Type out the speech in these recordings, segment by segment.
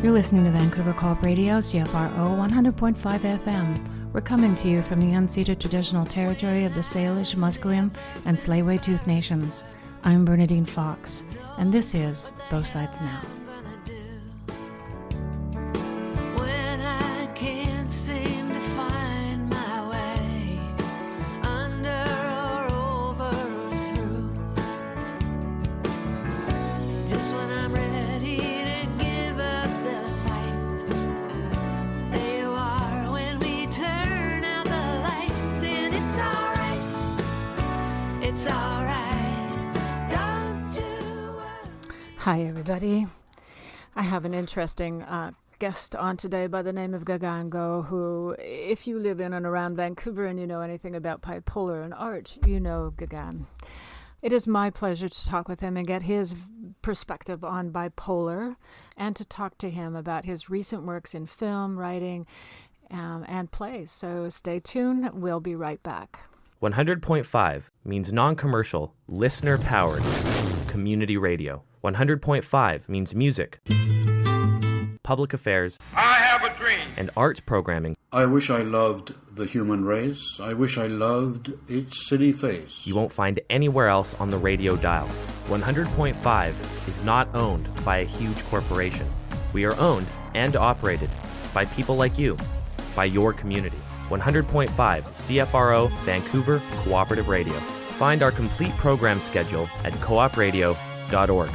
You're listening to Vancouver Co-op Radio, CFRO 100.5 FM. We're coming to you from the unceded traditional territory of the Salish, Musqueam, and Tsleil-Waututh Nations. I'm Bernadine Fox, and this is Both Sides Now. Hi, everybody. I have an interesting guest on today by the name of Kagan Goh, who, if you live in and around Vancouver and you know anything about bipolar and art, you know Kagan. It is my pleasure to talk with him and get his perspective on bipolar and to talk to him about his recent works in film, writing, and plays. So stay tuned. We'll be right back. 100.5 means non-commercial, listener-powered community radio. 100.5 means music, public affairs, I have a dream, and arts programming. I wish I loved the human race. I wish I loved its city face. You won't find anywhere else on the radio dial. 100.5 is not owned by a huge corporation. We are owned and operated by people like you, by your community. 100.5 CFRO Vancouver Cooperative Radio. Find our complete program schedule at coopradio.org.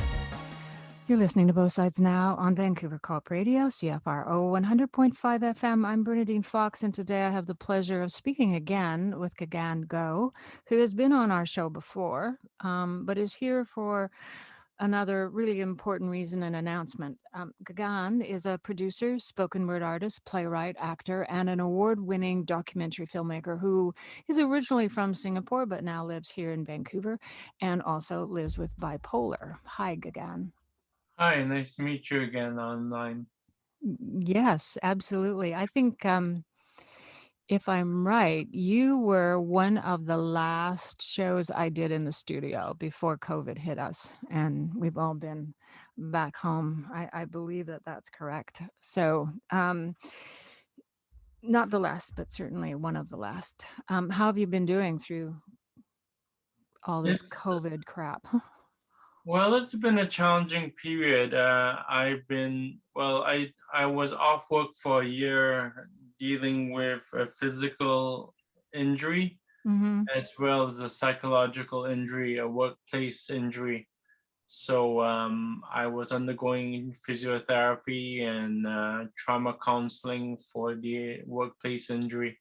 You're listening to Both Sides Now on Vancouver Co-op Radio, CFRO 100.5 FM. I'm Bernadine Fox, and today I have the pleasure of speaking again with Kagan Goh, who has been on our show before, but is here for another really important reason and announcement. Kagan is a producer, spoken word artist, playwright, actor, and an award-winning documentary filmmaker who is originally from Singapore, but now lives here in Vancouver and also lives with bipolar. Hi, Kagan. Hi, nice to meet you again online. Yes, absolutely. I think if I'm right, you were one of the last shows I did in the studio before COVID hit us, and we've all been back home. I believe that that's correct. So not the last, but certainly one of the last. How have you been doing through all this COVID crap? Well, it's been a challenging period. I was off work for a year dealing with a physical injury, as well as a psychological injury, a workplace injury. So I was undergoing physiotherapy and trauma counseling for the workplace injury,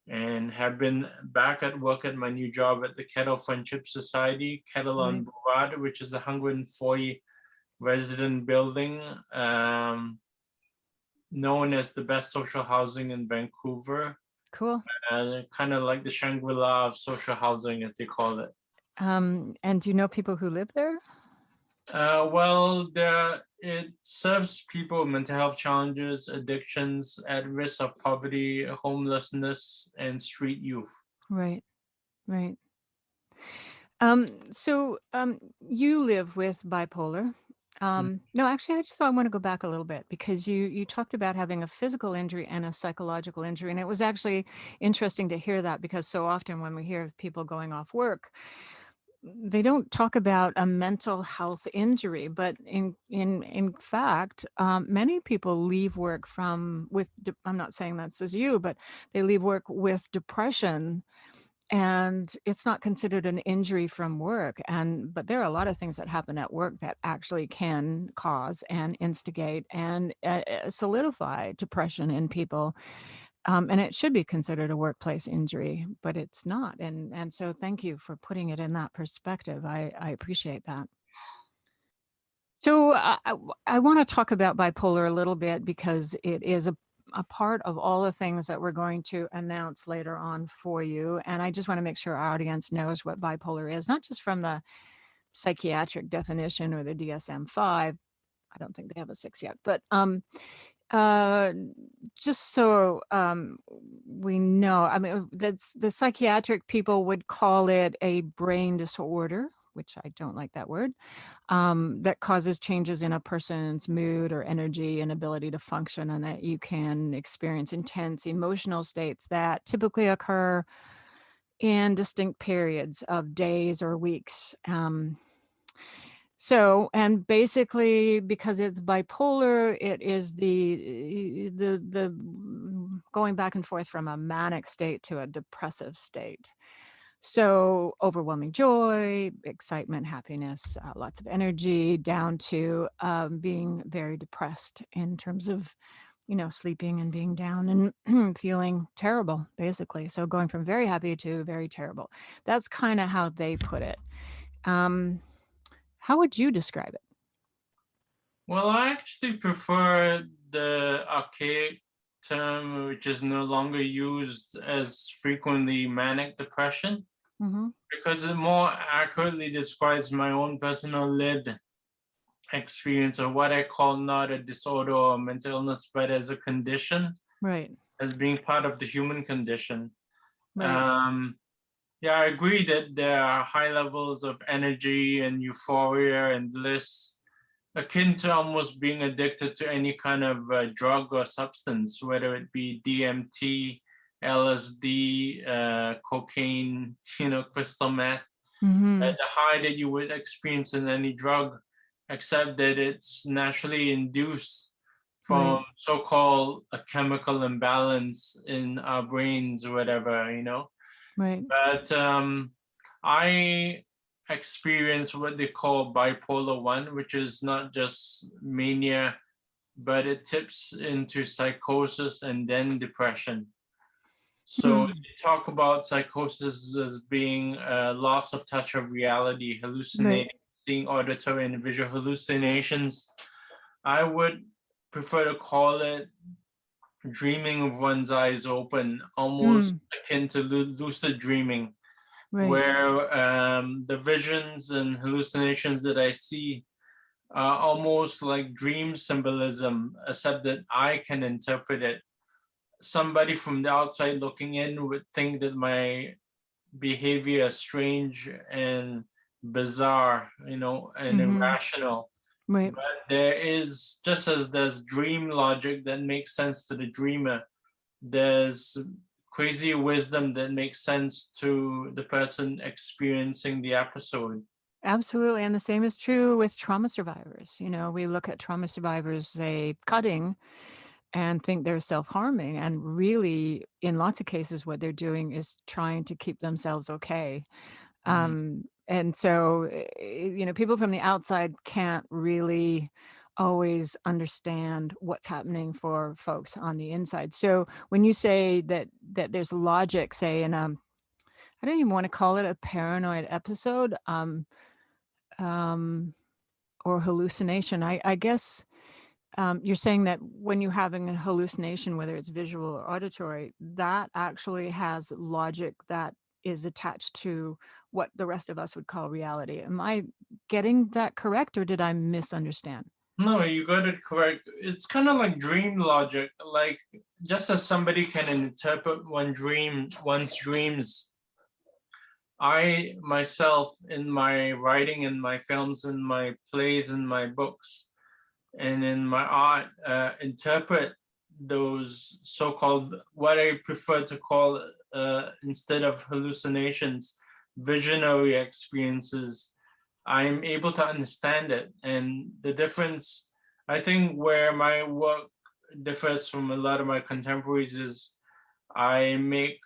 and have been back at work at my new job at the Kettle Friendship Society, Kettle on Boulevard, which is a 140 resident building, known as the best social housing in Vancouver. Cool. Kind of like the Shangri-La of social housing, as they call it. And do you know people who live there? It serves people with mental health challenges, addictions, at risk of poverty, homelessness, and street youth. Right. So you live with bipolar. No, actually, I want to go back a little bit because you talked about having a physical injury and a psychological injury. And it was actually interesting to hear that because so often when we hear of people going off work, they don't talk about a mental health injury, but in fact, many people leave work I'm not saying that's as you, but they leave work with depression, and it's not considered an injury from work. But there are a lot of things that happen at work that actually can cause and instigate and solidify depression in people. And it should be considered a workplace injury, but it's not. And so thank you for putting it in that perspective. I appreciate that. So I want to talk about bipolar a little bit because it is a part of all the things that we're going to announce later on for you. And I just want to make sure our audience knows what bipolar is, not just from the psychiatric definition or the DSM-5. I don't think they have a 6 yet, but just so we know, I mean, that's the psychiatric people would call it a brain disorder, which I don't like that word, that causes changes in a person's mood or energy and ability to function, and that you can experience intense emotional states that typically occur in distinct periods of days or weeks. So, and basically, because it's bipolar, it is the going back and forth from a manic state to a depressive state. So, overwhelming joy, excitement, happiness, lots of energy, down to being very depressed in terms of, sleeping and being down and feeling terrible, basically. So, going from very happy to very terrible. That's kind of how they put it. Um, how would you describe it? Well, I actually prefer the archaic term, which is no longer used as frequently, manic depression, Hmm. because it more accurately describes my own personal lived experience of what I call not a disorder or mental illness, but as a condition, Right, as being part of the human condition. right. Um, yeah, I agree that there are high levels of energy and euphoria and bliss, akin to almost being addicted to any kind of drug or substance, whether it be DMT, LSD, cocaine, crystal meth, Hmm. the high that you would experience in any drug, except that it's naturally induced Right, from so-called a chemical imbalance in our brains or whatever. right. But I experience what they call bipolar 1, which is not just mania, but it tips into psychosis and then depression. So Hmm. they talk about psychosis as being a loss of touch of reality, Right. hallucinating, seeing auditory and visual hallucinations. I would prefer to call it dreaming of one's eyes open, almost Mm. akin to lucid dreaming, Right. where the visions and hallucinations that I see are almost like dream symbolism, except that I can interpret it. Somebody from the outside looking in would think that my behavior is strange and bizarre, and Hmm. irrational. Right. But there is, just as there's dream logic that makes sense to the dreamer, there's crazy wisdom that makes sense to the person experiencing the episode. Absolutely. And the same is true with trauma survivors. We look at trauma survivors, say, cutting and think they're self-harming. And really, in lots of cases, what they're doing is trying to keep themselves okay. Mhm. And so, people from the outside can't really always understand what's happening for folks on the inside. So when you say that there's logic, say in I don't even want to call it a paranoid episode, um, or hallucination. I guess you're saying that when you're having a hallucination, whether it's visual or auditory, that actually has logic that is attached to what the rest of us would call reality. Am I getting that correct, or did I misunderstand? No, you got it correct. It's kind of like dream logic. Like, just as somebody can interpret one's dreams, I myself, in my writing, in my films, in my plays, in my books, and in my art, interpret those so-called, what I prefer to call, instead of hallucinations, visionary experiences. I'm able to understand it. And the difference, I think, where my work differs from a lot of my contemporaries is I make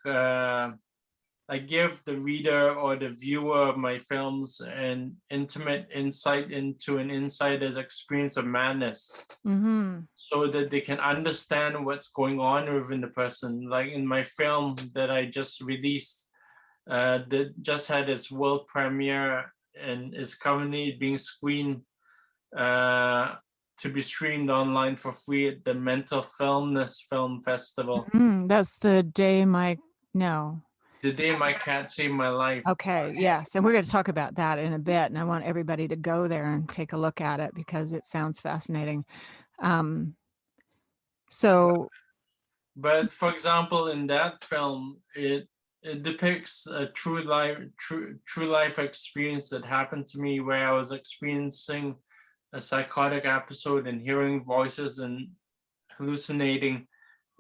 I give the reader or the viewer of my films an intimate insight into an insider's experience of madness, Mhm. so that they can understand what's going on within the person. Like in my film that I just released, that just had its world premiere and is currently being screened, uh, to be streamed online for free at the Mental Filmness Film Festival. Mhm. That's the day my no. The Day My Cat Saved My Life. Okay, yes, and we're gonna talk about that in a bit, and I want everybody to go there and take a look at it because it sounds fascinating. Um, so But for example, in that film, it it depicts a true life experience that happened to me, where I was experiencing a psychotic episode and hearing voices and hallucinating,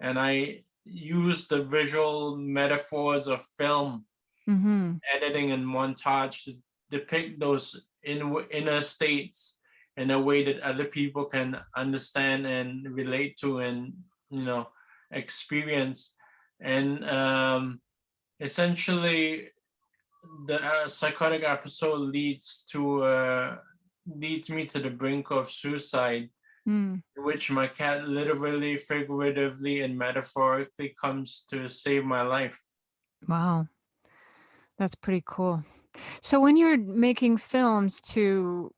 and I used the visual metaphors of film, Mm-hmm. editing, and montage to depict those inner states in a way that other people can understand and relate to, and you know experience. And essentially, the psychotic episode leads me to the brink of suicide, Mm. in which my cat literally, figuratively, and metaphorically comes to save my life. Wow, that's pretty cool. So when you're making films to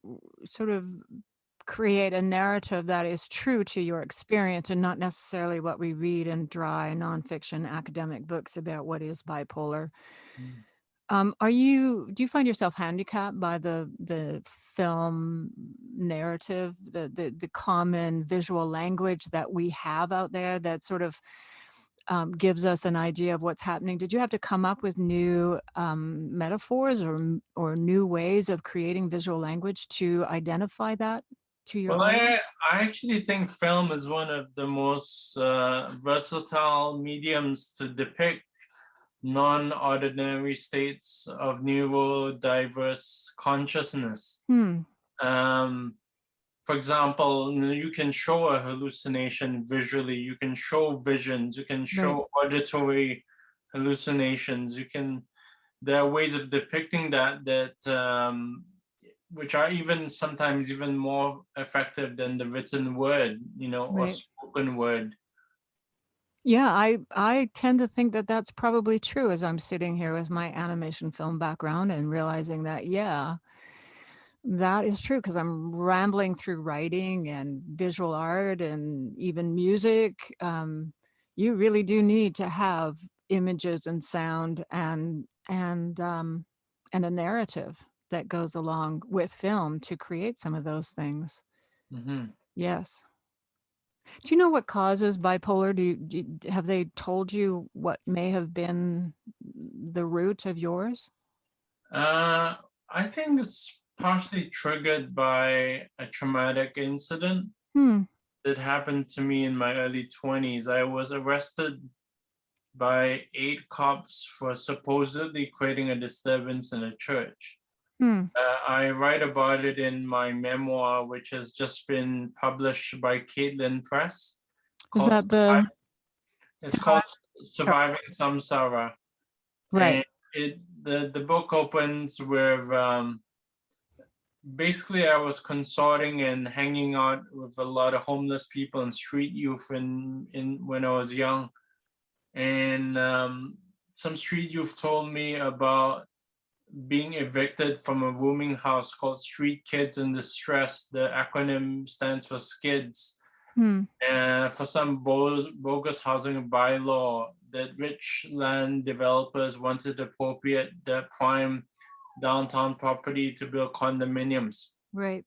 sort of create a narrative that is true to your experience and not necessarily what we read in dry nonfiction academic books about what is bipolar, Mm. do you find yourself handicapped by the film narrative, the common visual language that we have out there that sort of gives us an idea of what's happening? Did you have to come up with new metaphors or new ways of creating visual language to identify that to your Well, I audience? I actually think film is one of the most versatile mediums to depict non-ordinary states of neurodiverse consciousness. Hmm. Um, for example, you can show a hallucination visually, you can show visions, you can Right. show auditory hallucinations, there are ways of depicting that which are even sometimes even more effective than the written word, or Right. spoken word. Yeah, I tend to think that that's probably true as I'm sitting here with my animation film background and realizing that, yeah, that is true because I'm rambling through writing and visual art and even music. You really do need to have images and sound and a narrative that goes along with film to create some of those things. Mhm. Yes. Do you know what causes bipolar? Have they told you what may have been the root of yours? Uh, I think it's partially triggered by a traumatic incident Hmm. that happened to me in my early 20s. I was arrested by 8 cops for supposedly creating a disturbance in a church. Hmm. I write about it in my memoir, which has just been published by Caitlin Press, Is called that the it's called survivor? Surviving Samsara. Right. And the book opens with basically I was consorting and hanging out with a lot of homeless people and street youth in when I was young. And some street youth told me about being evicted from a rooming house called Street Kids in Distress. The acronym stands for SKIDS. Hmm. For some bogus housing bylaw that rich land developers wanted to appropriate the prime downtown property to build condominiums. Right.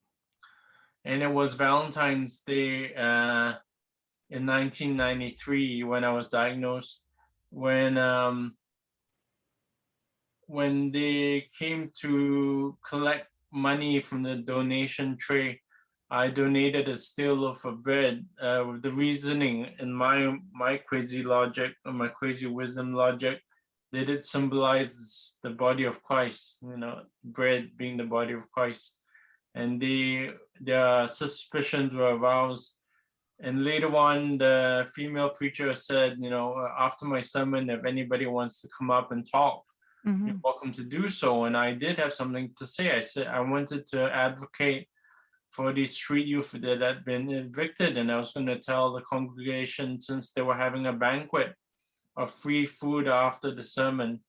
And it was Valentine's Day in 1993 when I was diagnosed, when um, when they came to collect money from the donation tray. I donated a stale loaf of bread with the reasoning in my crazy logic or my crazy wisdom logic that it symbolizes the body of Christ, bread being the body of Christ. And their suspicions were aroused. And later on, the female preacher said, after my sermon, if anybody wants to come up and talk, you're Mhm. welcome to do so. And I did have something to say. I said I wanted to advocate for these street youth that had been evicted, and I was going to tell the congregation, since they were having a banquet of free food after the sermon,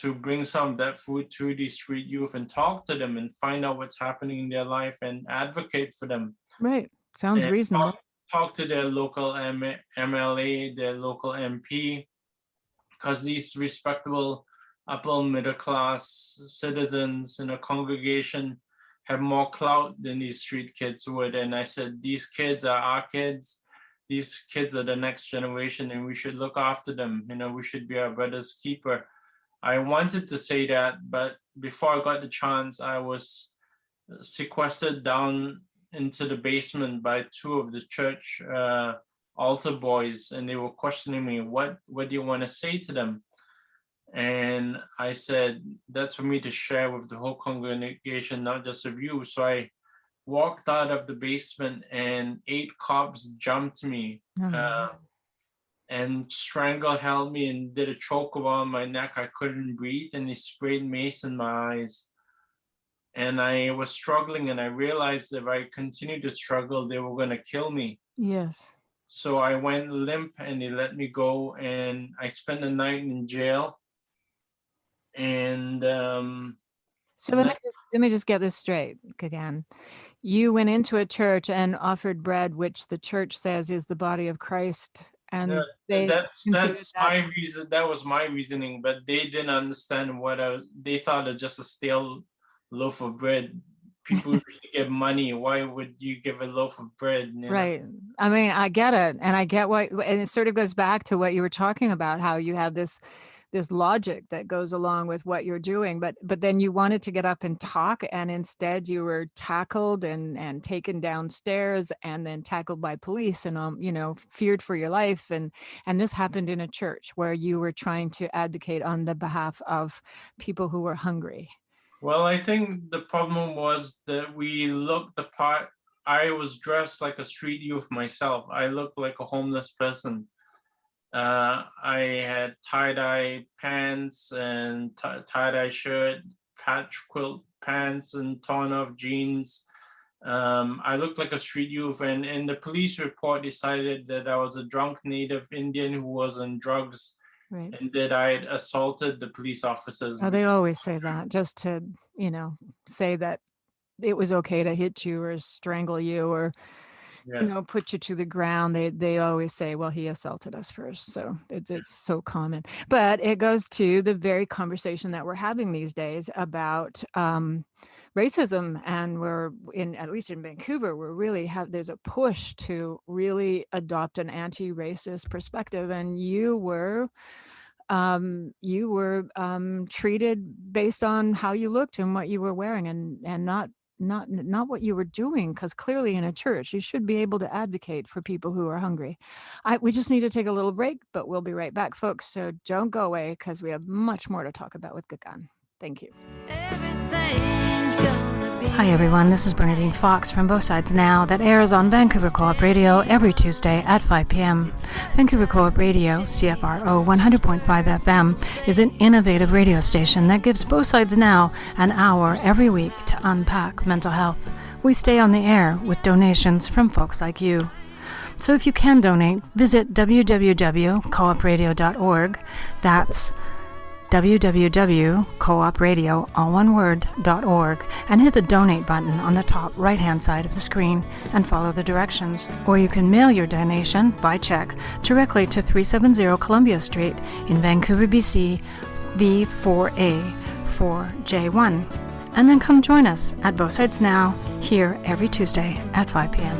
to bring some of that food to these street youth and talk to them and find out what's happening in their life and advocate for them, Right. Sounds and reasonable. talk to their local MLA, their local MP, because these respectable upper middle class citizens in a congregation have more clout than these street kids would. And I said, these kids are our kids. These kids are the next generation, and we should look after them. We should be our brother's keeper. I wanted to say that, but before I got the chance, I was sequestered down into the basement by two of the church altar boys, and they were questioning me, what do you want to say to them? And I said, that's for me to share with the whole congregation, not just of you. So I walked out of the basement, and 8 cops jumped me and held me and did a choke around my neck. I couldn't breathe, and they sprayed mace in my eyes. And I was struggling, and I realized if I continued to struggle, they were going to kill me. Yes. So I went limp, and they let me go, and I spent the night in jail. And so let me just get this straight, Kagan. You went into a church and offered bread, which the church says is the body of Christ, and that's my reason. That was my reasoning, but they didn't understand they thought it was just a stale loaf of bread. People usually give money. Why would you give a loaf of bread? Right. I mean, I get it, and I get and it sort of goes back to what you were talking about, how you have this logic that goes along with what you're doing, but then you wanted to get up and talk, and instead you were tackled and taken downstairs, and then tackled by police, and feared for your life, and this happened in a church where you were trying to advocate on the behalf of people who were hungry. Well, I think the problem was that we looked the part. I was dressed like a street youth myself. I looked like a homeless person. I had tie-dye pants and tie-dye shirt, patch quilt pants, and torn off jeans. I looked like a street youth, and in the police report decided that I was a drunk native Indian who was on drugs, right, and that I had assaulted the police officers. Oh, they always say that, just to, say that it was okay to hit you or strangle you or put you to the ground. They always say, well, he assaulted us first. So it's so common. But it goes to the very conversation that we're having these days about racism. And we're at least in Vancouver, we're really there's a push to really adopt an anti-racist perspective. And you were treated based on how you looked and what you were wearing, and not what you were doing, because clearly in a church you should be able to advocate for people who are hungry. We just need to take a little break, but we'll be right back, folks, so don't go away, because we have much more to talk about with Kagan. Thank you. Hi everyone, this is Bernadine Fox from Both Sides Now, that airs on Vancouver Co-op Radio every Tuesday at 5 p.m. Vancouver Co-op Radio, CFRO 100.5 FM, is an innovative radio station that gives Both Sides Now an hour every week to unpack mental health. We stay on the air with donations from folks like you. So if you can donate, visit www.coopradio.org. That's www.coopradio, all one word, .org, and hit the donate button on the top right-hand side of the screen and follow the directions. Or you can mail your donation by check directly to 370 Columbia Street in Vancouver, BC, V4A 4J1. And then come join us at Both Sides Now, here every Tuesday at 5 p.m.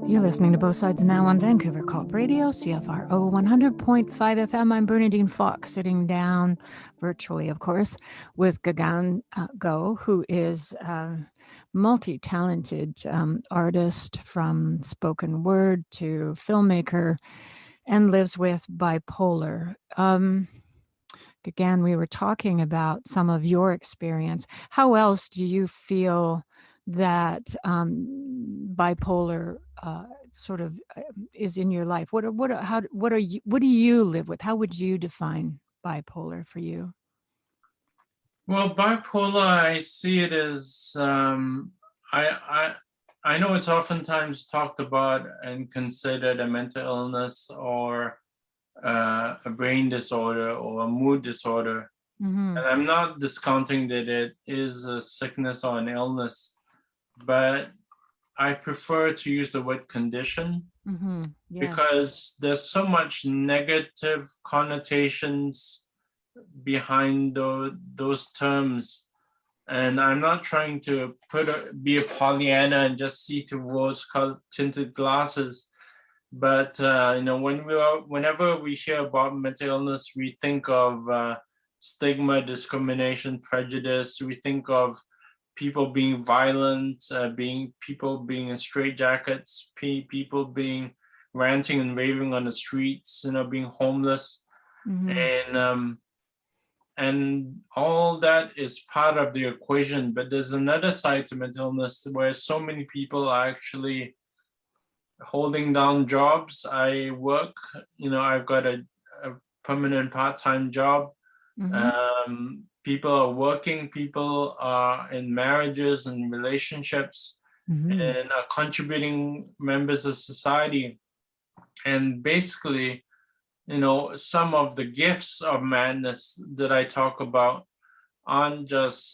You're listening to Both Sides Now on Vancouver Co-op Radio, CFRO 100.5 FM. I'm Bernadine Fox, sitting down virtually, of course, with Kagan Goh, who is a multi-talented artist from spoken word to filmmaker and lives with bipolar. Kagan, we were talking about some of your experience. How else do you feel that bipolar sort of is in your life? What do you live with? How would you define bipolar for you? Well, bipolar, I see it as I know it's oftentimes talked about and considered a mental illness or a brain disorder or a mood disorder. Mm-hmm. And I'm not discounting that it is a sickness or an illness, but I prefer to use the word condition. Mm-hmm. Yes. Because there's so much negative connotations behind those terms. And I'm not trying to be a Pollyanna and just see through rose-colored tinted glasses. But whenever we hear about mental illness, we think of stigma, discrimination, prejudice. We think of people being violent, people being in straitjackets, people being ranting and raving on the streets, being homeless. Mm-hmm. And all that is part of the equation. But there's another side to mental illness where so many people are actually holding down jobs. I work, I've got a permanent part-time job. Mm-hmm. People are working, people are in marriages and relationships, Mm-hmm. and are contributing members of society. And basically, some of the gifts of madness that I talk about aren't just,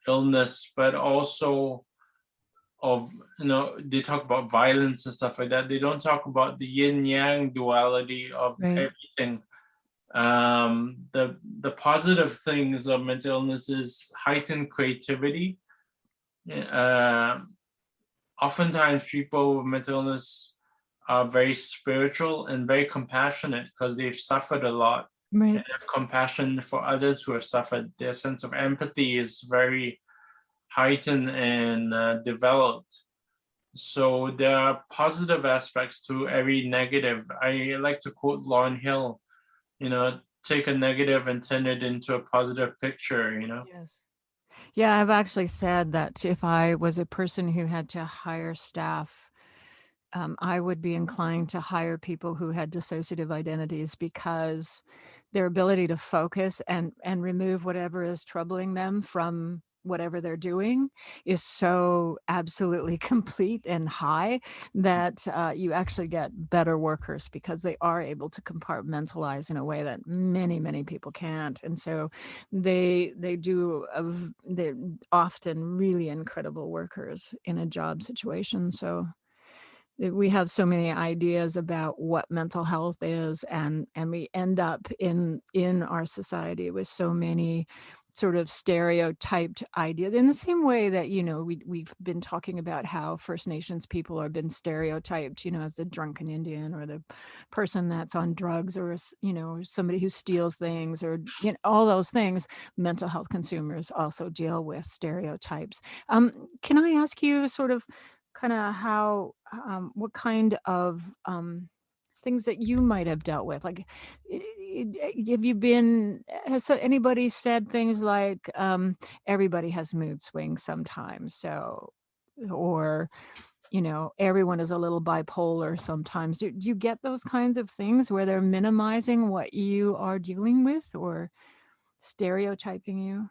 illness, but also they talk about violence and stuff like that. They don't talk about the yin yang duality of everything. The positive things of mental illness is heightened creativity. Oftentimes people with mental illness are very spiritual and very compassionate because they've suffered a lot. Right. And have compassion for others who have suffered. Their sense of empathy is very heightened and developed. So there are positive aspects to every negative. I like to quote Lauryn Hill, take a negative and turn it into a positive picture, Yes. Yeah, I've actually said that if I was a person who had to hire staff, I would be inclined to hire people who had dissociative identities, because their ability to focus and remove whatever is troubling them from whatever they're doing is so absolutely complete and high that you actually get better workers, because they are able to compartmentalize in a way that many people can't. And so they're often really incredible workers in a job situation. So we have so many ideas about what mental health is, and we end up in our society with so many sort of stereotyped idea in the same way that, we've been talking about how First Nations people have been stereotyped, as the drunken Indian or the person that's on drugs or, somebody who steals things or, all those things. Mental health consumers also deal with stereotypes. Can I ask you sort of kind of how, what kind of things that you might have dealt with? Like, has anybody said things like, everybody has mood swings sometimes, so, or, everyone is a little bipolar sometimes. Do you get those kinds of things where they're minimizing what you are dealing with or stereotyping you?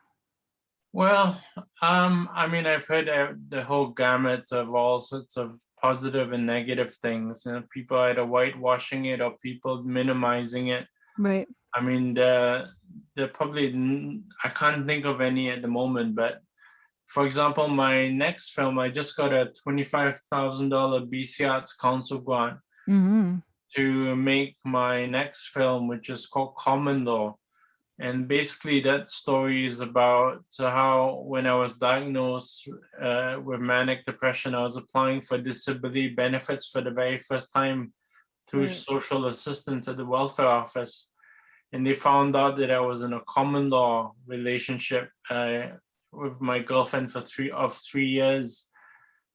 Well, I mean, I've heard the whole gamut of all sorts of positive and negative things, people either whitewashing it or people minimizing it. Right. I mean, the probably I can't think of any at the moment, but for example, my next film, I just got a $25,000 BC Arts Council grant Mm-hmm. to make my next film, which is called Common Law. And basically, that story is about how when I was diagnosed with manic depression, I was applying for disability benefits for the very first time through Right. social assistance at the welfare office. And they found out that I was in a common law relationship with my girlfriend for 3 years.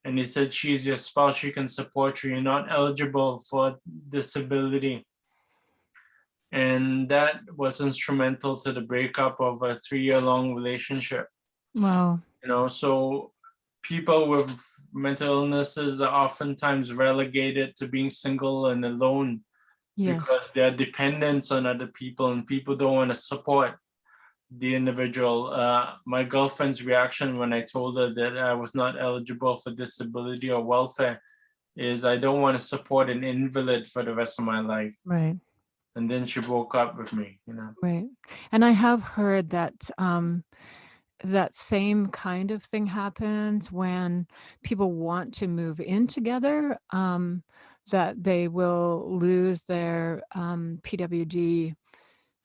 And they said, she's your spouse, she can support you, you're not eligible for disability. And that was instrumental to the breakup of a 3-year-long relationship. Wow. So people with mental illnesses are oftentimes relegated to being single and alone. Yes. Because they're dependents on other people and people don't want to support the individual. My girlfriend's reaction when I told her that I was not eligible for disability or welfare is, I don't want to support an invalid for the rest of my life. Right. And then she broke up with me, Right. And I have heard that that same kind of thing happens when people want to move in together, that they will lose their PWD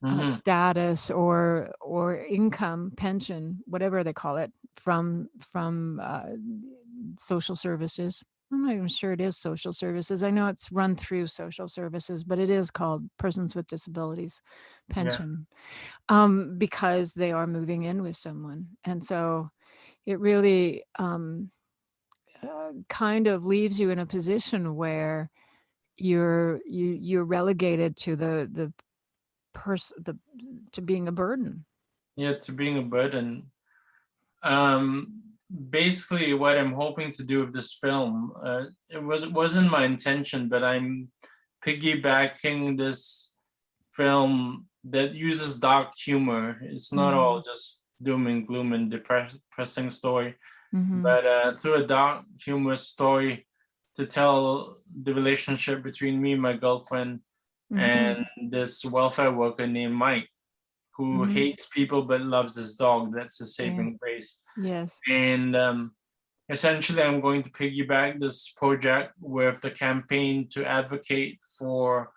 Mhm. status or income, pension, whatever they call it, from social services. I'm not even sure it is social services. I know it's run through social services, but it is called Persons with Disabilities Yeah. Pension, because they are moving in with someone. And so it really kind of leaves you in a position where you're relegated to the person to being a burden. Yeah, to being a burden. Basically, what I'm hoping to do with this film, it wasn't my intention, but I'm piggybacking this film that uses dark humor. It's not all just doom and gloom and depressing story, but through a dark humorous story to tell the relationship between me and my girlfriend and this welfare worker named Mike, who hates people but loves his dog. That's his saving grace. Yes. And essentially, I'm going to piggyback this project with the campaign to advocate for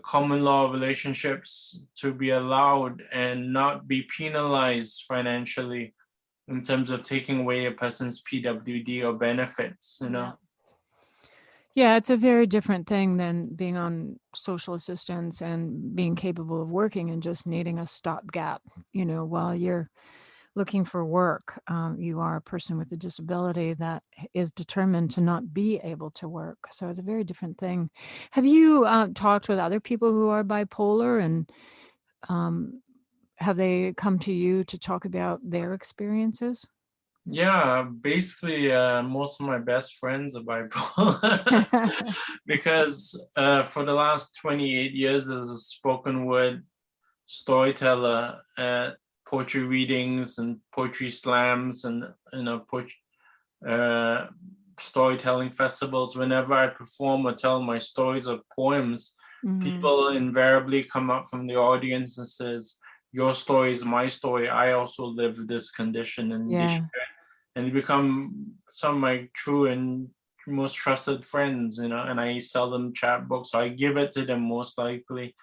common law relationships to be allowed and not be penalized financially in terms of taking away a person's PWD or benefits, Yeah, it's a very different thing than being on social assistance and being capable of working and just needing a stopgap, while you're looking for work. You are a person with a disability that is determined to not be able to work. So it's a very different thing. Have you talked with other people who are bipolar, and have they come to you to talk about their experiences? Yeah, basically, most of my best friends are bipolar because for the last 28 years as a spoken word storyteller at poetry readings and poetry slams and poetry, storytelling festivals, whenever I perform or tell my stories or poems, people invariably come up from the audience and says, your story is my story. I also live this condition, and they share it, and they become some of my true and most trusted friends, and I sell them chapbooks. So I give it to them most likely.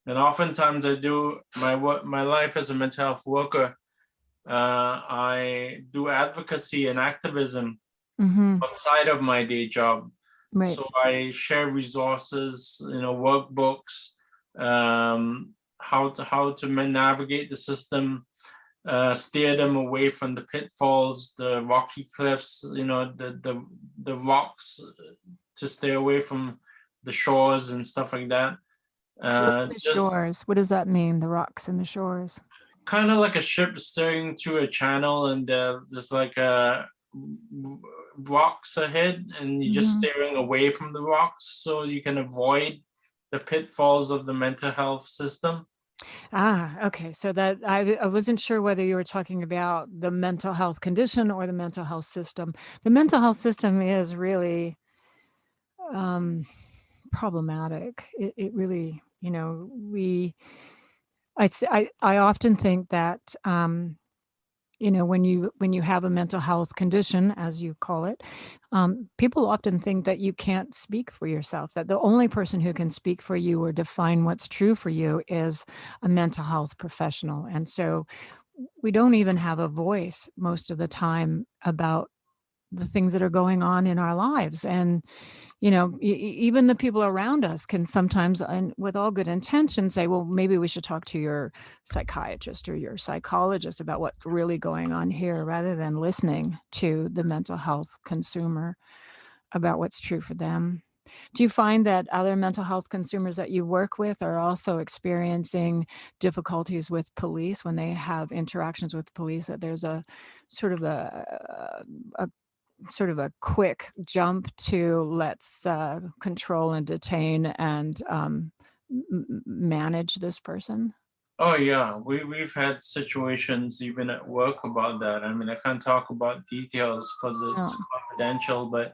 And oftentimes I do my life as a mental health worker I do advocacy and activism Mm-hmm. outside of my day job. Right. So I share resources, workbooks, how to navigate the system, steer them away from the pitfalls, the rocky cliffs, the rocks, to stay away from the shores and stuff like that. What's the Just shores? What does that mean? The rocks and the shores? kind of like a ship steering through a channel, and there's like rocks ahead, and you're just Mm-hmm. steering away from the rocks so you can avoid the pitfalls of the mental health system. Okay. So that I wasn't sure whether you were talking about the mental health condition or the mental health system. The mental health system is really um, problematic. It really, I often think that when you have a mental health condition, as you call it, people often think that you can't speak for yourself, that the only person who can speak for you or define what's true for you is a mental health professional. And so we don't even have a voice most of the time about the things that are going on in our lives. And even the people around us can sometimes, and with all good intentions, say, well, maybe we should talk to your psychiatrist or your psychologist about what's really going on here, rather than listening to the mental health consumer about what's true for them. Do you find that other mental health consumers that you work with are also experiencing difficulties with police when they have interactions with police, that there's a sort of a sort of a quick jump to let's control and detain and manage this person? Oh yeah, we've had situations even at work about that. I mean, I can't talk about details because it's Oh, confidential, but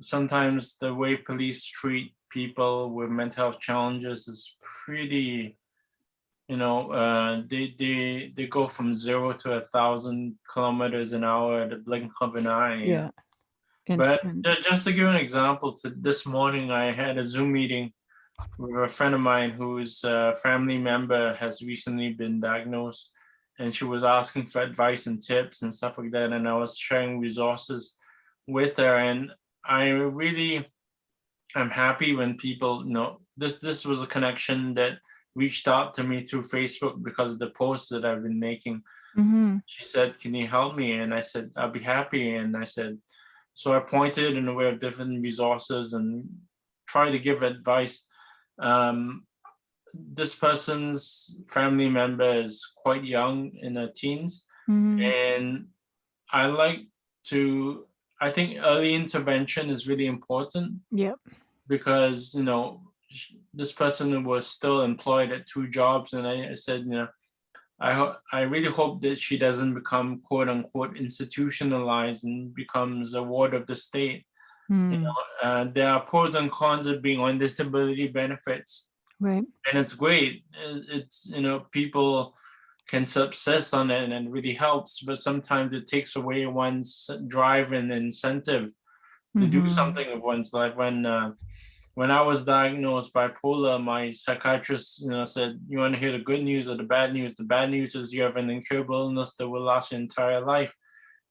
sometimes the way police treat people with mental health challenges is pretty, they go from 0 to 1,000 kilometers an hour at the blink of an eye. yeah, But instant. just to give an example, to this morning I had a Zoom meeting with a friend of mine whose family member has recently been diagnosed, and she was asking for advice and tips and stuff like that, and I was sharing resources with her. And I really am happy when people, this was a connection that reached out to me through Facebook because of the posts that I've been making. Mm-hmm. She said, "Can you help me?" And I said, "I'll be happy." And I said, so I pointed in a way of different resources and try to give advice. um, this person's family member is quite young, in her teens, Mm-hmm. and I like to, I think early intervention is really important, Yep. because this person was still employed at two jobs, and I said, I really hope that she doesn't become quote unquote institutionalized and becomes a ward of the state. Mm. There are pros and cons of being on disability benefits, Right. and it's great. It's, people can subsist on it and it really helps, but sometimes it takes away one's drive and incentive to do Mm-hmm. something with one's life. When I was diagnosed bipolar, my psychiatrist, said, "You want to hear the good news or the bad news? The bad news is you have an incurable illness that will last your entire life."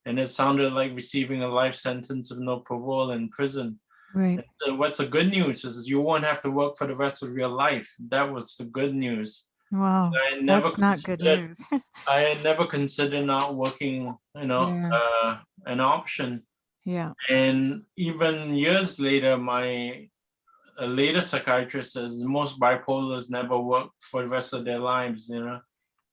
And it sounded like receiving a life sentence of no parole in prison. Right. So what's the good news is you won't have to work for the rest of your life. That was the good news. Wow. I never That's not good considered news. I had never considered not working, Yeah. an option. Yeah. And even years later, my a later psychiatrist says most bipolars never work for the rest of their lives. You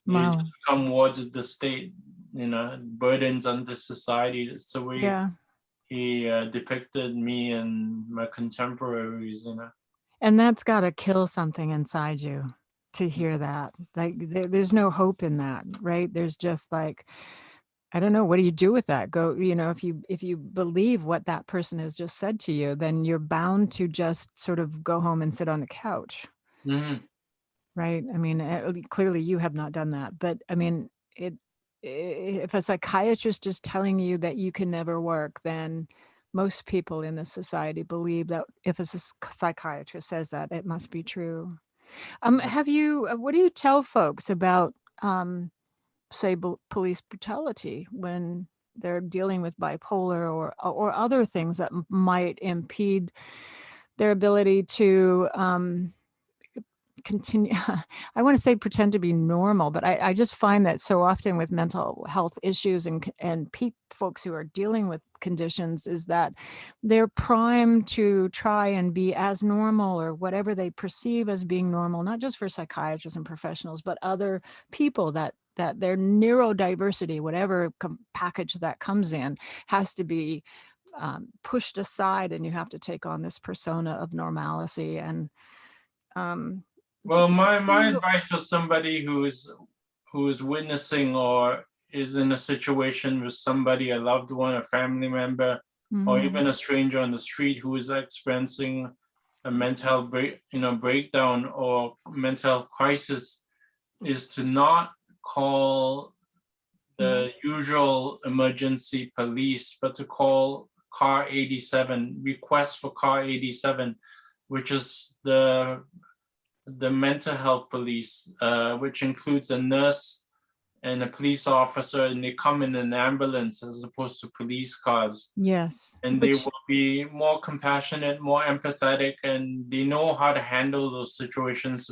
just Wow. become wards of the state. Burdens onto society. It's the way Yeah. he depicted me and my contemporaries. And that's got to kill something inside you to hear that. Like there's no hope in that, right? There's just like, I don't know, what do you do with that? Go, if you believe what that person has just said to you, then you're bound to just sort of go home and sit on the couch, Hmm. right? I mean, clearly you have not done that, but I mean, if a psychiatrist is telling you that you can never work, then most people in this society believe that if a psychiatrist says that, it must be true. Have you? What do you tell folks about? say, police brutality when they're dealing with bipolar or other things that might impede their ability to continue. I want to say pretend to be normal, but I just find that so often with mental health issues and folks who are dealing with conditions is that they're primed to try and be as normal or whatever they perceive as being normal, not just for psychiatrists and professionals, but other people, that their neurodiversity, whatever package that comes in, has to be pushed aside, and you have to take on this persona of normalcy. And well, my advice for somebody who is witnessing or is in a situation with somebody, a loved one, a family member, or even a stranger on the street who is experiencing a mental health breakdown or mental health crisis, is to not call the usual emergency police, but to call car 87, request for car 87, which is the mental health police, which includes a nurse and a police officer, and they come in an ambulance as opposed to police cars. Yes. And they will be more compassionate, more empathetic, and they know how to handle those situations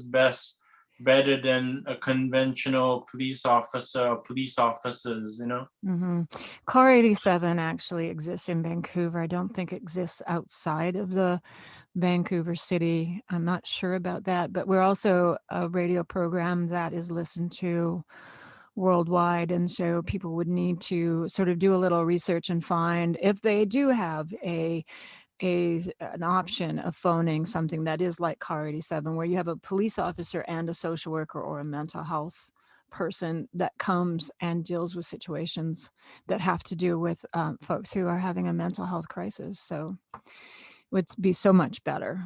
better than a conventional police officer or police officers, Car 87 actually exists in Vancouver. I don't think it exists outside of the Vancouver city. I'm not sure about that, but we're also a radio program that is listened to worldwide. And so people would need to sort of do a little research and find if they do have an option of phoning something that is like Car 87, where you have a police officer and a social worker or a mental health person that comes and deals with situations that have to do with folks who are having a mental health crisis. So it would be so much better.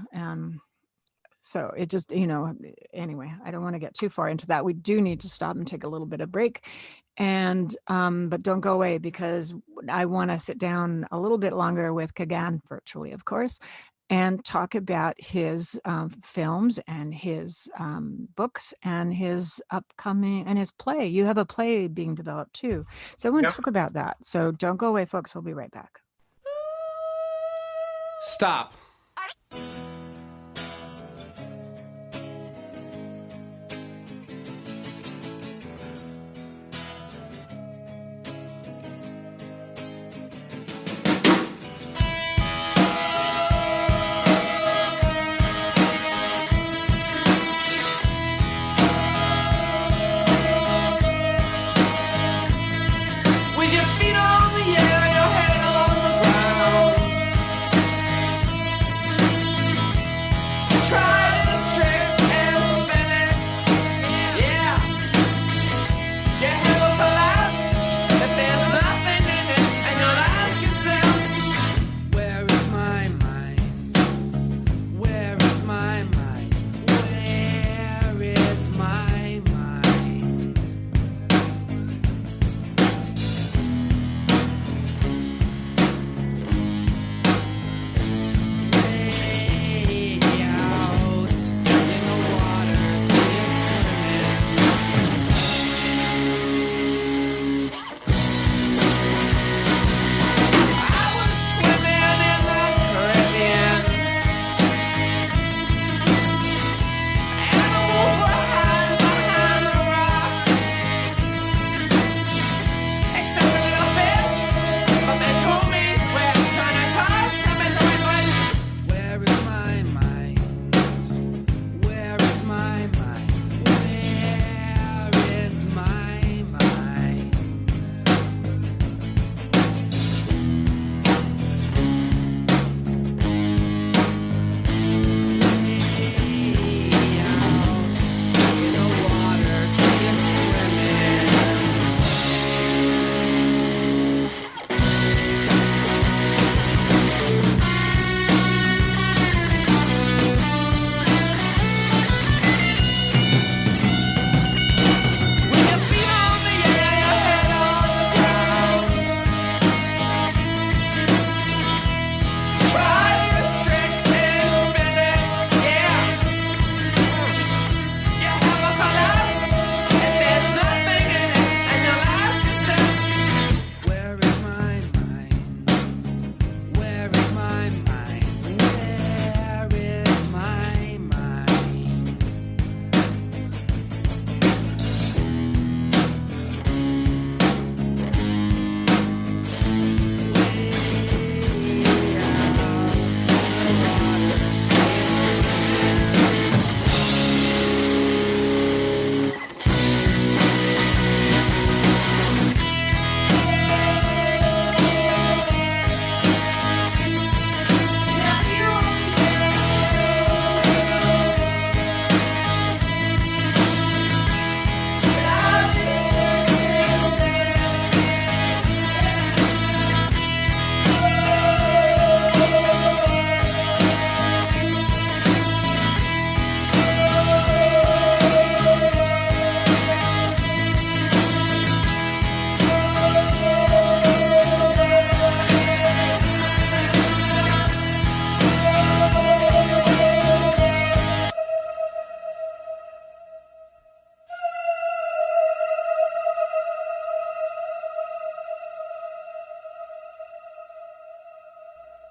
So it just, anyway, I don't want to get too far into that. We do need to stop and take a little bit of break. And but don't go away, because I want to sit down a little bit longer with Kagan, virtually, of course, and talk about his films and his books and his upcoming and his play. You have a play being developed too. So I want to talk about that. So don't go away, folks. We'll be right back. Stop. With your feet on the air, your head on the ground.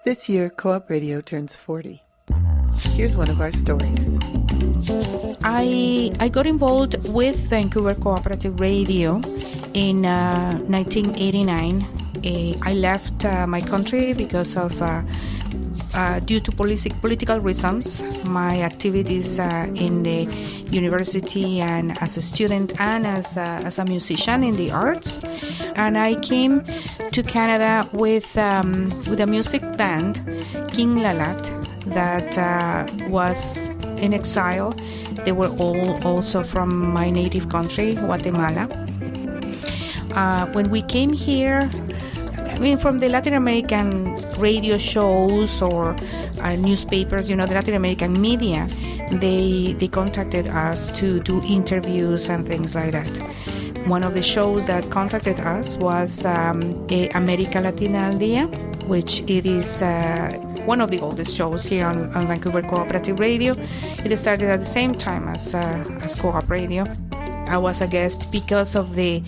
This year, Co-op Radio turns 40. Here's one of our stories. I got involved with Vancouver Cooperative Radio in 1989. I left my country because of due to political reasons. My activities in the university and as a student and as a musician in the arts, and I came to Canada with a music band, King Lalat, that was in exile. They were all also from my native country, Guatemala. When we came here, I mean, from the Latin American radio shows or newspapers, the Latin American media, they contacted us to do interviews and things like that. One of the shows that contacted us was America Latina al Día, which it is one of the oldest shows here on Vancouver Cooperative Radio. It started at the same time as Co-op Radio. I was a guest because of the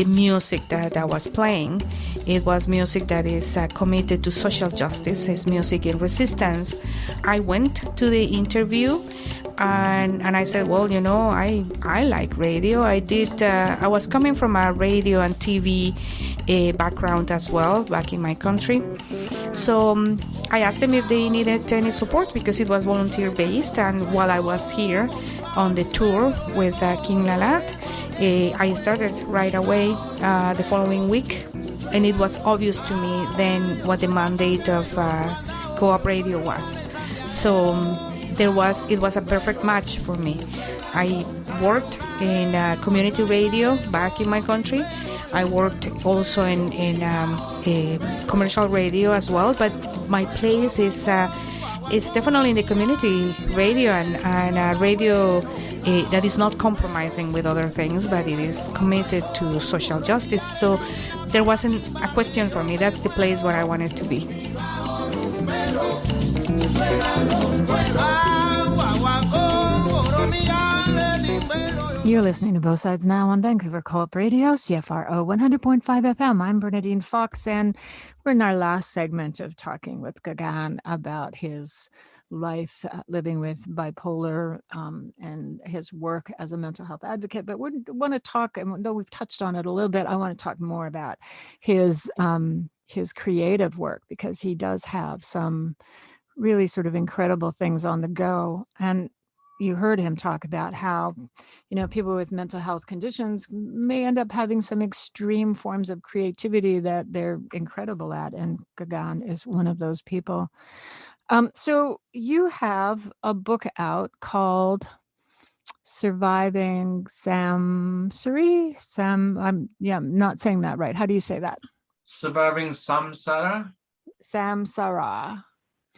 music that I was playing. It was music that is committed to social justice. It's music in resistance. I went to the interview and I said, well, I like radio. I was coming from a radio and TV background as well back in my country. So I asked them if they needed any support because it was volunteer based, and while I was here on the tour with King Lalat, I started right away the following week, and it was obvious to me then what the mandate of Co-op Radio was. So it was a perfect match for me. I worked in community radio back in my country. I worked also in commercial radio as well, but my place is it's definitely in the community radio and radio that is not compromising with other things, but it is committed to social justice. So there wasn't a question for me. That's the place where I wanted to be. You're listening to Both Sides Now on Vancouver Co-op Radio, CFRO 100.5 FM. I'm Bernadine Fox, and we're in our last segment of talking with Kagan about his life living with bipolar and his work as a mental health advocate. But we want to talk, and though we've touched on it a little bit, I want to talk more about his creative work, because he does have some really sort of incredible things on the go. And you heard him talk about how, people with mental health conditions may end up having some extreme forms of creativity that they're incredible at. And Kagan is one of those people. So you have a book out called Surviving Samsara. I'm not saying that right. How do you say that? Surviving Samsara. Samsara.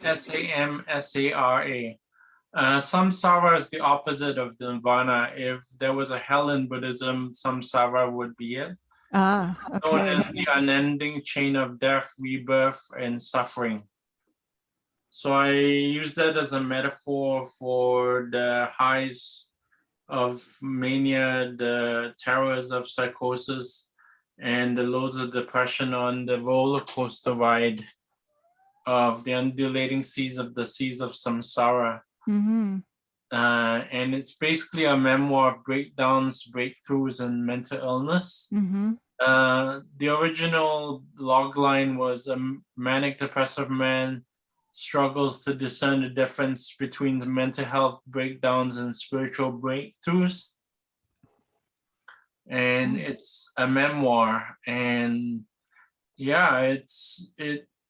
Samsara. Samsara is the opposite of nirvana. If there was a hell in Buddhism, samsara would be it. Okay. Known as the unending chain of death, rebirth, and suffering. So I use that as a metaphor for the highs of mania, the terrors of psychosis, and the lows of depression on the roller coaster ride of the undulating seas of samsara. Mm-hmm. And it's basically a memoir of breakdowns, breakthroughs, and mental illness. Mm-hmm. The original logline was a manic depressive man struggles to discern the difference between the mental health breakdowns and spiritual breakthroughs. And it's a memoir, and it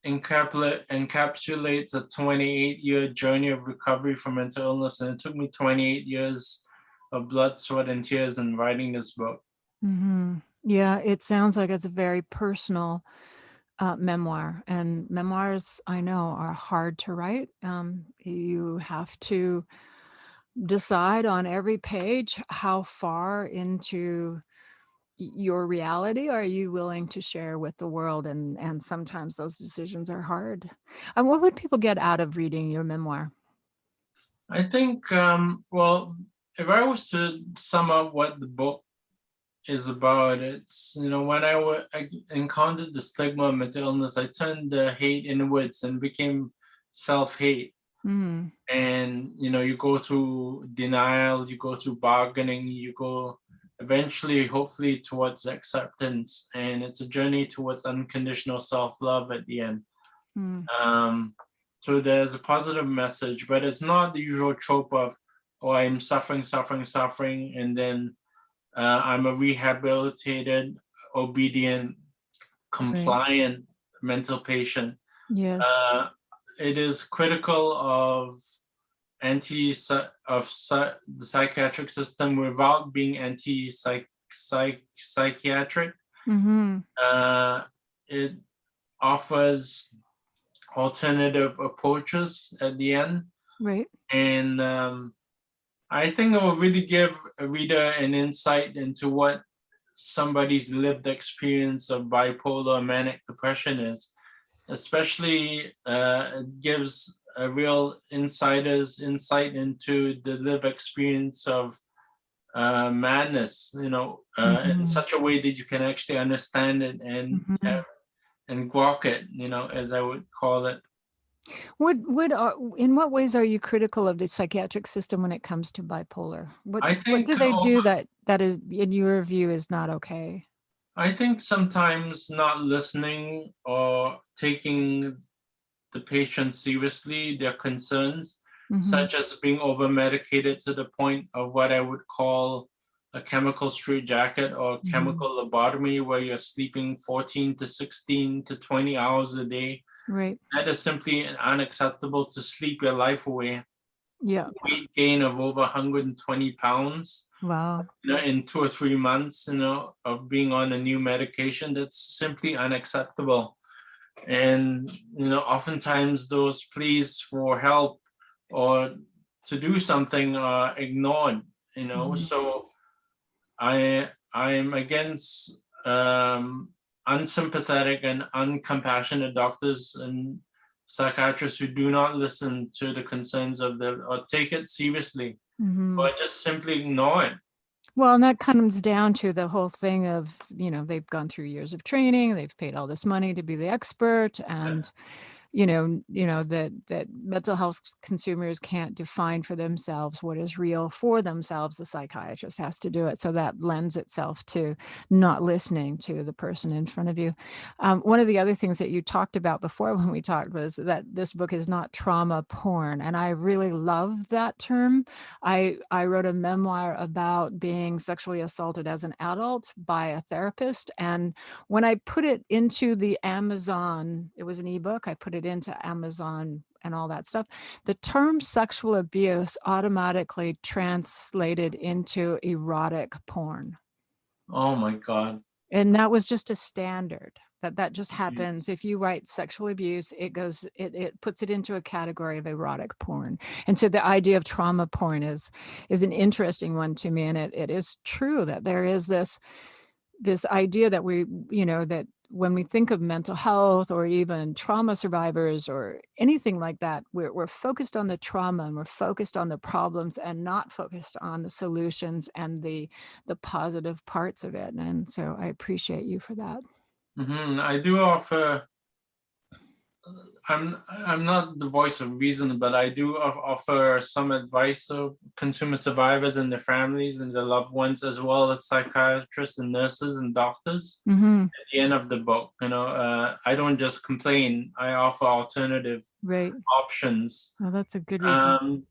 encapsulates a 28-year journey of recovery from mental illness, and it took me 28 years of blood, sweat, and tears in writing this book. Mm-hmm. Yeah, it sounds like it's a very personal memoir, and memoirs, I know, are hard to write. You have to decide on every page how far into your reality are you willing to share with the world, and sometimes those decisions are hard. What would people get out of reading your memoir? I think, if I was to sum up what the book is about. It's, when I encountered the stigma of mental illness, I turned the hate inwards and became self-hate. Mm. And, you go through denial, you go through bargaining, you go eventually, hopefully, towards acceptance. And it's a journey towards unconditional self-love at the end. Mm. So there's a positive message, but it's not the usual trope of, oh, I'm suffering, and then I'm a rehabilitated, obedient, compliant mental patient. Yes. It is critical of the psychiatric system without being psychiatric. Mm-hmm. It offers alternative approaches at the end. Right. And I think it will really give a reader an insight into what somebody's lived experience of bipolar manic depression is. Especially, it gives a real insight into the lived experience of madness, in such a way that you can actually understand it and grok it, as I would call it. In what ways are you critical of the psychiatric system when it comes to bipolar? What I think do they do that is, in your view, is not okay? I think sometimes not listening or taking the patient seriously, their concerns, such as being over medicated to the point of what I would call a chemical straitjacket or chemical lobotomy, where you're sleeping 14 to 16 to 20 hours a day. Right. That is simply unacceptable, to sleep your life away. Yeah. Weight gain of over 120 pounds. Wow. In 2 or 3 months, of being on a new medication, that's simply unacceptable. And, oftentimes those pleas for help or to do something are ignored, So I am against unsympathetic and uncompassionate doctors and psychiatrists who do not listen to the concerns of or take it seriously, or just simply ignore it. Well, and that comes down to the whole thing of, they've gone through years of training, they've paid all this money to be the expert, and that mental health consumers can't define for themselves what is real for themselves. The psychiatrist has to do it. So that lends itself to not listening to the person in front of you. One of the other things that you talked about before when we talked was that this book is not trauma porn. And I really love that term. I wrote a memoir about being sexually assaulted as an adult by a therapist. And when I put it into the Amazon, it was an ebook, I put it into Amazon and all that stuff, the term sexual abuse automatically translated into erotic porn. Oh my God. And that was just a standard that just happens. If you write sexual abuse, it puts it into a category of erotic porn. And so the idea of trauma porn is an interesting one to me. And it is true that there is this idea that that when we think of mental health or even trauma survivors or anything like that, we're focused on the trauma and we're focused on the problems and not focused on the solutions and the positive parts of it. And so I appreciate you for that. I do offer, I'm not the voice of reason, but I do offer some advice to consumer survivors and their families and their loved ones, as well as psychiatrists and nurses and doctors. At the end of the book, I don't just complain. I offer alternative options. Well, that's a good reason.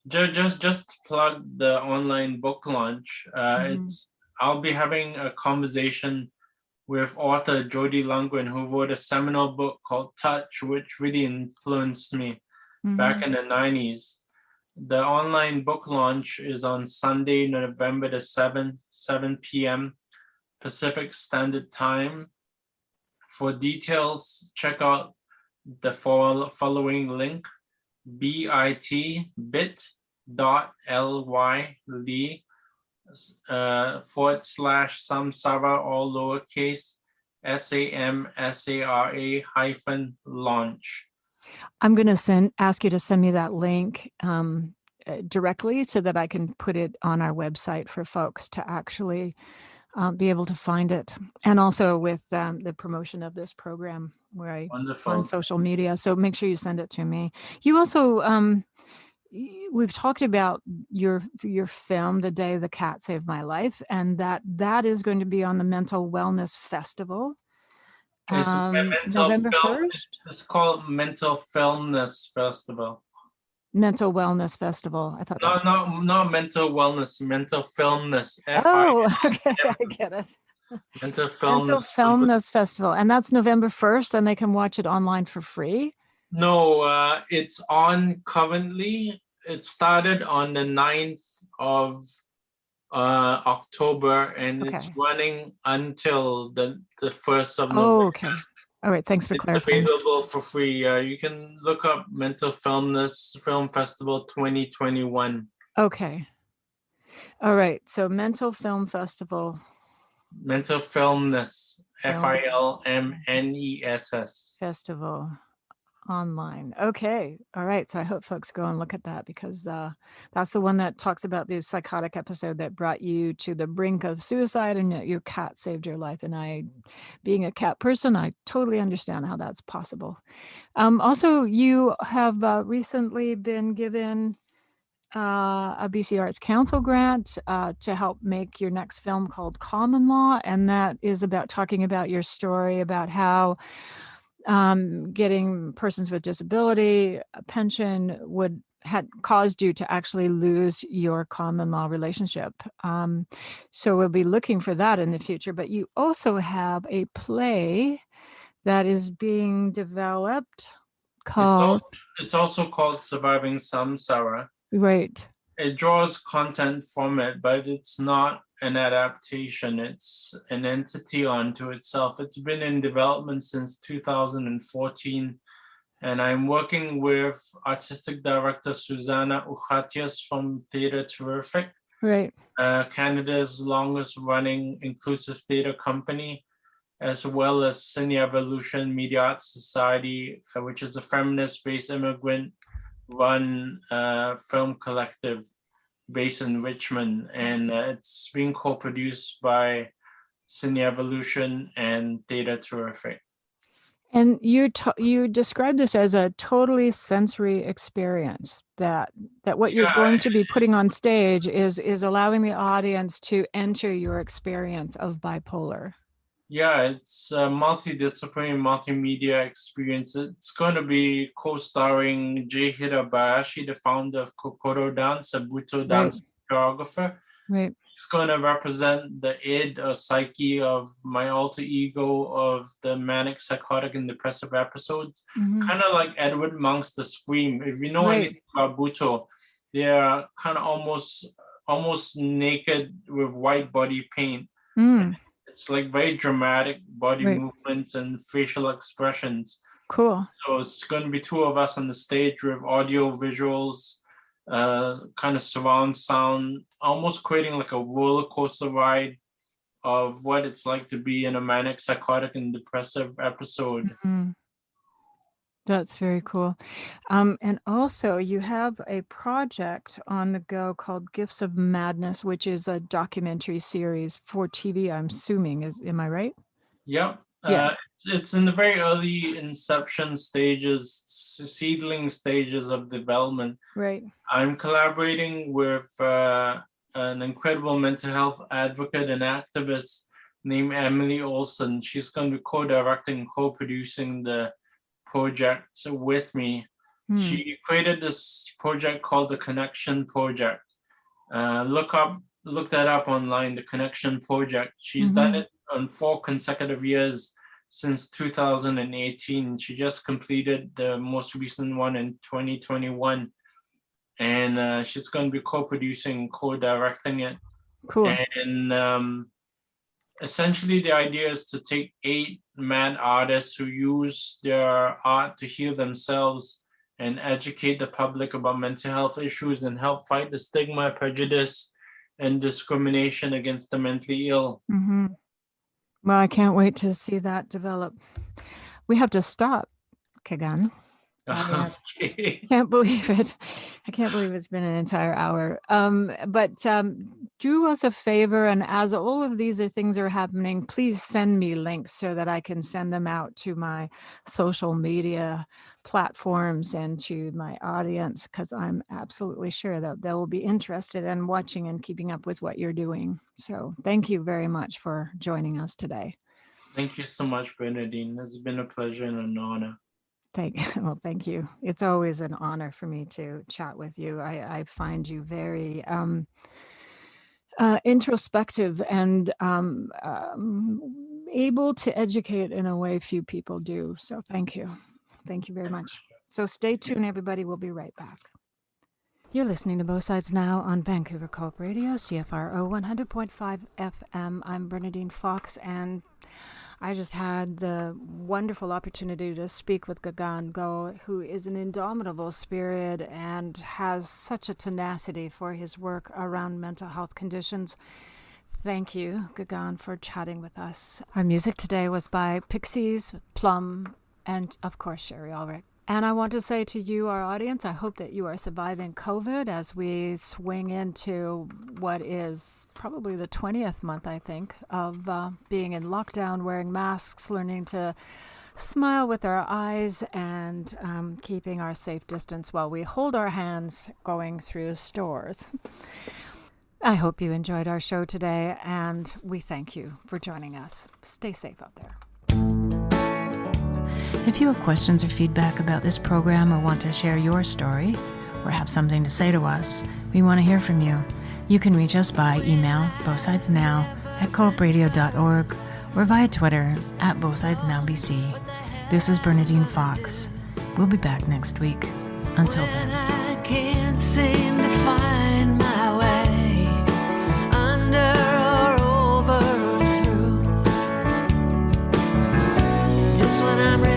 Just to plug the online book launch. I'll be having a conversation with author Jody Lundgren, who wrote a seminal book called Touch, which really influenced me back in the 90s. The online book launch is on Sunday, November the 7th, 7 p.m. Pacific Standard Time. For details, check out the following link: bit.ly /samsara, all lowercase, SAMSARA-launch. I'm going to ask you to send me that link directly so that I can put it on our website for folks to actually be able to find it. And also with the promotion of this program where I on Wonderful. social media. So make sure you send it to me. You also, we've talked about your film, The Day the Cat Saved My Life, and that is going to be on the Mental Wellness Festival, It's a mental November film. 1st. It's called Mental Filmness Festival. Mental Wellness Festival. I thought that's Not mental wellness, mental filmness. oh, okay, I get it. Mental Mental filmness. Filmness Festival, and that's November 1st, and they can watch it online for free. No, it's on currently. It started on the 9th of October, and it's Okay. running until the 1st of Oh, November. okay. All right. Thanks for It's clarifying. available for free. You can look up Mental Filmness Film Festival 2021. Okay. All right. So Mental Film Festival. Mental Filmness, Filmness. FILMNESS. Festival online. Okay. All right. So I hope folks go and look at that, because that's the one that talks about the psychotic episode that brought you to the brink of suicide, and yet your cat saved your life. And I, being a cat person, I totally understand how that's possible. Also, you have recently been given a BC Arts Council grant to help make your next film called Common Law, and that is about talking about your story about how getting persons with disability a pension had caused you to actually lose your common law relationship. So we'll be looking for that in the future. But you also have a play that is being developed called It's also called Surviving Samsara. right. It draws content from it, but it's not an adaptation. It's an entity unto itself. It's been in development since 2014, and I'm working with artistic director Susanna Uchatias from Theatre Terrific, Right. Canada's longest running inclusive theatre company, as well as Cine Evolution Media Arts Society, which is a feminist-based immigrant-run film collective based in Richmond, and it's being co-produced by Cine Evolution and Theatre Terrific. And you describe this as a totally sensory experience, that what you're going to be putting on stage is allowing the audience to enter your experience of bipolar. Yeah, it's a multidisciplinary multimedia experience. It's going to be co-starring Jay Hirabayashi, the founder of Kokoro Dance, a Buto dance choreographer. Right. It's going to represent the id or psyche of my alter ego of the manic, psychotic, and depressive episodes. Mhm. Kind of like Edward Monk's The Scream. If you know Right. anything about Buto, they're kind of almost naked with white body paint. Mm. It's like very dramatic body Right. movements and facial expressions. Cool. So it's going to be two of us on the stage with audio visuals, kind of surround sound, almost creating like a roller coaster ride of what it's like to be in a manic, psychotic, and depressive episode. Mhm. That's very cool. And also you have a project on the go called Gifts of Madness, which is a documentary series for TV, I'm assuming. Am I right? Yep. Yeah. It's in the very early inception stages, seedling stages of development. Right. I'm collaborating with an incredible mental health advocate and activist named Emily Olson. She's going to be co-directing and co-producing the project with me. She created this project called the Connection Project. Look that up online, the Connection Project. She's done it on 4 consecutive years since 2018. She just completed the most recent one in 2021. And she's going to be co-producing, co-directing it. Cool. And essentially the idea is to take 8 mad artists who use their art to heal themselves and educate the public about mental health issues and help fight the stigma, prejudice, and discrimination against the mentally ill. Mm-hmm. Well, I can't wait to see that develop. We have to stop, Kagan. Okay. Can't believe it. I can't believe it's been an entire hour. But do us a favor, and as all of these things are happening, please send me links so that I can send them out to my social media platforms and to my audience, because I'm absolutely sure that they will be interested in watching and keeping up with what you're doing. So thank you very much for joining us today. Thank you so much, Bernadine. It's been a pleasure and an honor. Thank you. It's always an honor for me to chat with you. I find you very introspective and able to educate in a way few people do. So thank you. Thank you very much. So stay tuned, everybody. We'll be right back. You're listening to Both Sides Now on Vancouver Co-op Radio, CFRO 100.5 FM. I'm Bernadine Fox, and I just had the wonderful opportunity to speak with Kagan Goh, who is an indomitable spirit and has such a tenacity for his work around mental health conditions. Thank you, Kagan, for chatting with us. Our music today was by Pixies, Plum, and of course, Sherry Ulrich. And I want to say to you, our audience, I hope that you are surviving COVID as we swing into what is probably the 20th month, I think, of being in lockdown, wearing masks, learning to smile with our eyes, and keeping our safe distance while we hold our hands going through stores. I hope you enjoyed our show today, and we thank you for joining us. Stay safe out there. If you have questions or feedback about this program or want to share your story or have something to say to us, we want to hear from you. You can reach us by email, bothsidesnow@coopradio.org, or via Twitter @BothSidesNowBC. This is Bernadine Fox. We'll be back next week. Until then. I can't seem to find my way under or over or through. Just when I'm ready